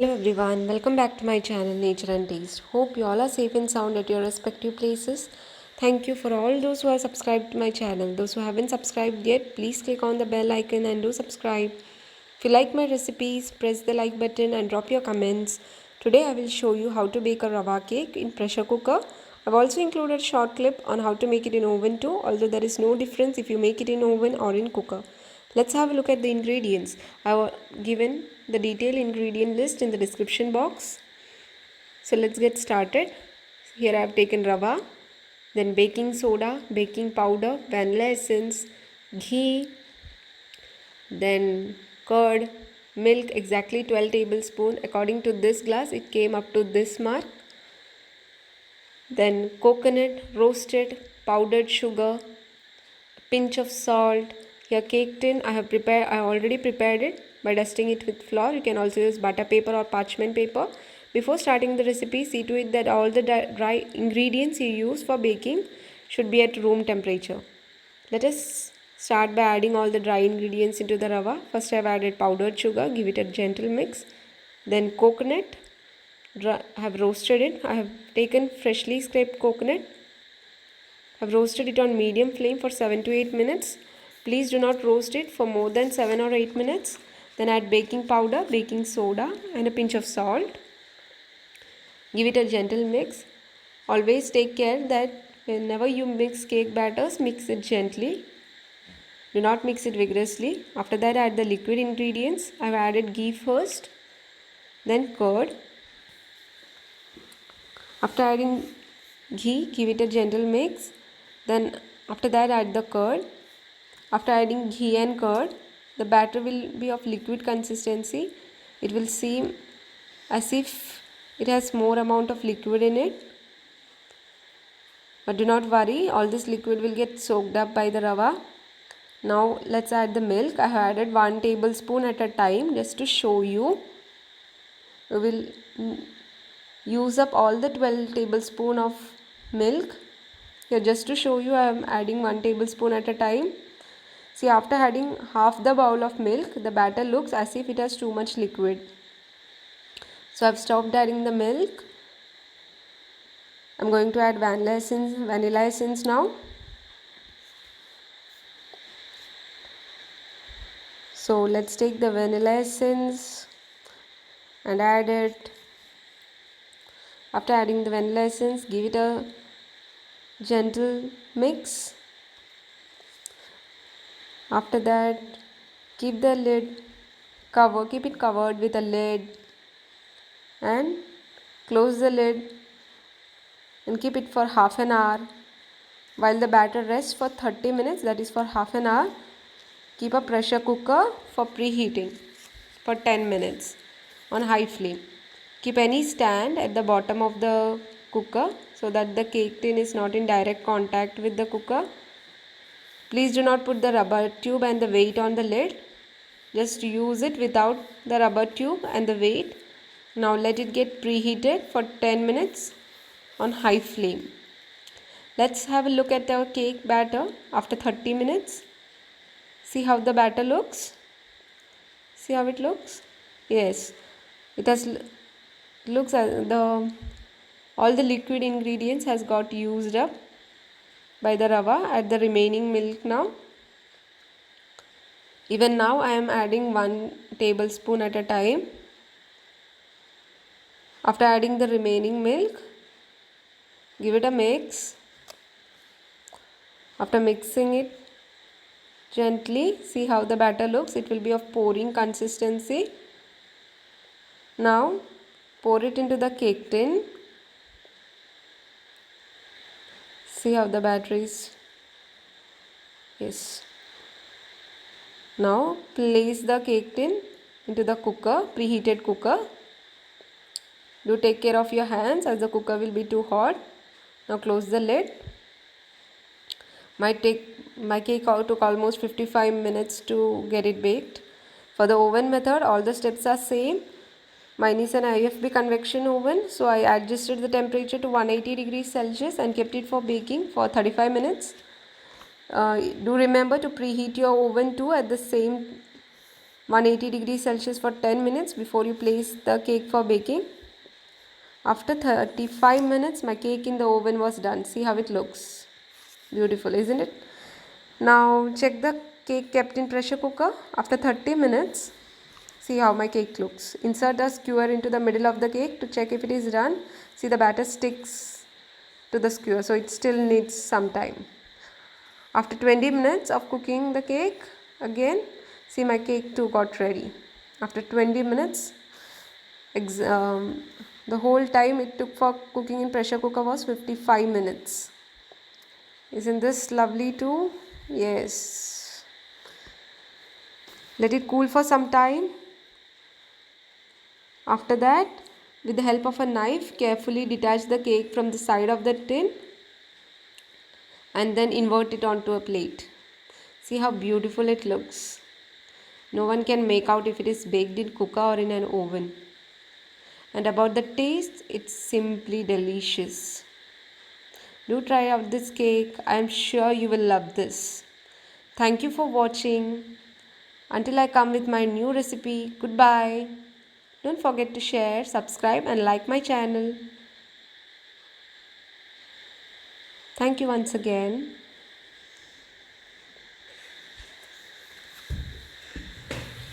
Hello everyone, welcome back to my channel Nature and Taste. Hope you all are safe and sound at your respective places. Thank you for all those who are subscribed to my channel. Those who haven't subscribed yet, please click on the bell icon and do subscribe. If you like my recipes, press the like button and drop your comments. Today I will show you how to bake a rava cake in pressure cooker. I've also included a short clip on how to make it in oven too, although there is no difference if you make it in oven or in cooker. Let's have a look at the ingredients. I have given the detailed ingredient list in the description box. So let's get started. Here I have taken rava, then baking soda, baking powder, vanilla essence, ghee, then curd, milk, exactly 12 tablespoons. According to this glass, it came up to this mark. Then coconut, roasted, powdered sugar, pinch of salt. Here cake tin I already prepared it by dusting it with flour. You can also use butter paper or parchment paper. Before starting the recipe, see to it that all the dry ingredients you use for baking should be at room temperature. Let us start by adding all the dry ingredients into the rava. First I have added powdered sugar, give it a gentle mix. Then coconut, I have roasted it. I have taken freshly scraped coconut. I have roasted it on medium flame for 7 to 8 minutes. Please do not roast it for more than 7 or 8 minutes. Then add baking powder, baking soda and a pinch of salt. Give it a gentle mix. Always take care that whenever you mix cake batters, mix it gently. Do not mix it vigorously. After that, add the liquid ingredients. I have added ghee first, then curd. After adding ghee, give it a gentle mix. Then after that, add the curd. After adding ghee and curd, the batter will be of liquid consistency. It will seem as if it has more amount of liquid in it. But do not worry, all this liquid will get soaked up by the rava. Now let's add the milk. I have added 1 tablespoon at a time just to show you. We will use up all the 12 tablespoon of milk. Here just to show you, I am adding 1 tablespoon at a time. See, after adding half the bowl of milk, the batter looks as if it has too much liquid. So I've stopped adding the milk. I'm going to add vanilla essence now. So let's take the vanilla essence and add it. After adding the vanilla essence, give it a gentle mix. After that, keep it covered with a lid and close the lid and keep it for half an hour. While the batter rests for 30 minutes, that is for half an hour, keep a pressure cooker for preheating for 10 minutes on high flame. Keep any stand at the bottom of the cooker so that the cake tin is not in direct contact with the cooker. Please do not put the rubber tube and the weight on the lid. Just use it without the rubber tube and the weight. Now let it get preheated for 10 minutes on high flame. Let's have a look at our cake batter after 30 minutes. See how the batter looks? See how it looks? Yes, it has looks as all the liquid ingredients has got used up by the rava. Add the remaining milk now. Even now I am adding 1 tablespoon at a time. After adding the remaining milk, give it a mix. After mixing it gently, see how the batter looks. It will be of pouring consistency. Now pour it into the cake tin. See how the batter is. Yes. Now place the cake tin into the cooker, preheated cooker. Do take care of your hands as the cooker will be too hot. Now close the lid. My cake took almost 55 minutes to get it baked. For the oven method, all the steps are same. Mine is an IFB convection oven, so I adjusted the temperature to 180 degrees Celsius and kept it for baking for 35 minutes. Do remember to preheat your oven too at the same 180 degrees Celsius for 10 minutes before you place the cake for baking. After 35 minutes, my cake in the oven was done. See how it looks. Beautiful, isn't it? Now check the cake kept in pressure cooker. After 30 minutes, see how my cake looks. Insert the skewer into the middle of the cake to check if it is done. See, the batter sticks to the skewer, so it still needs some time. After 20 minutes of cooking the cake, again, see, my cake too got ready. After 20 minutes, the whole time it took for cooking in pressure cooker was 55 minutes. Isn't this lovely too? Yes. Let it cool for some time. After that, with the help of a knife, carefully detach the cake from the side of the tin and then invert it onto a plate. See how beautiful it looks. No one can make out if it is baked in cooker or in an oven. And about the taste, it's simply delicious. Do try out this cake. I am sure you will love this. Thank you for watching. Until I come with my new recipe, goodbye. Don't forget to share, subscribe and like my channel. Thank you once again.